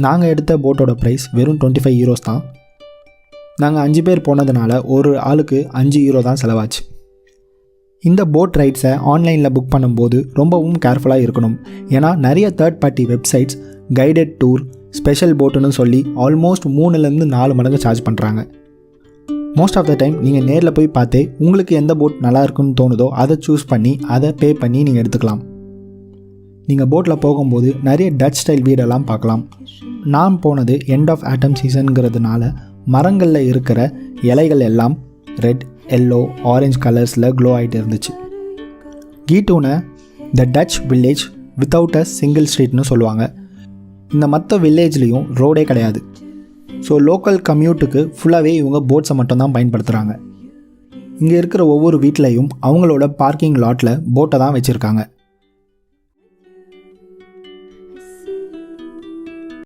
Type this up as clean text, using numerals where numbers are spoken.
நாங்கள் எடுத்த போட்டோட ப்ரைஸ் வெறும் 25 யூரோஸ் தான். நாங்கள் 5 பேர் போனதுனால ஒரு ஆளுக்கு 5 யூரோ தான் செலவாச்சு. இந்த போட் ரைட்ஸை ஆன்லைனில் புக் பண்ணும்போது ரொம்பவும் கேர்ஃபுல்லாக இருக்கணும். ஏன்னா நிறைய third party websites guided tour, special போட்டுன்னு சொல்லி ஆல்மோஸ்ட் 3லேருந்து 4 மடங்கு சார்ஜ் பண்ணுறாங்க. மோஸ்ட் ஆஃப் த டைம் நீங்கள் நேரில் போய் பார்த்தே உங்களுக்கு எந்த போட் நல்லா இருக்குன்னு தோணுதோ அதை சூஸ் பண்ணி அதை பே பண்ணி நீங்கள் எடுத்துக்கலாம். நீங்கள் போட்டில் போகும்போது நிறைய டச் ஸ்டைல் வீடெல்லாம் பார்க்கலாம். நான் போனது எண்ட் ஆஃப் ஆட்டம் சீசனுங்கிறதுனால மரங்களில் இருக்கிற இலைகள் எல்லாம் ரெட், எல்லோ, ஆரஞ்சு கலர்ஸில் க்ளோ ஆகிட்டு இருந்துச்சு. கீட்டூனை the Dutch village without a single ஸ்ட்ரீட்னு சொல்லுவாங்க. இந்த மற்ற வில்லேஜ்லேயும் ரோடே கிடையாது. ஸோ லோக்கல் கம்யூட்டுக்கு ஃபுல்லாகவே இவங்க போட்ஸை மட்டும்தான் பயன்படுத்துகிறாங்க. இங்கே இருக்கிற ஒவ்வொரு வீட்லேயும் அவங்களோட பார்க்கிங் லாட்டில் போட்டை தான் வச்சுருக்காங்க.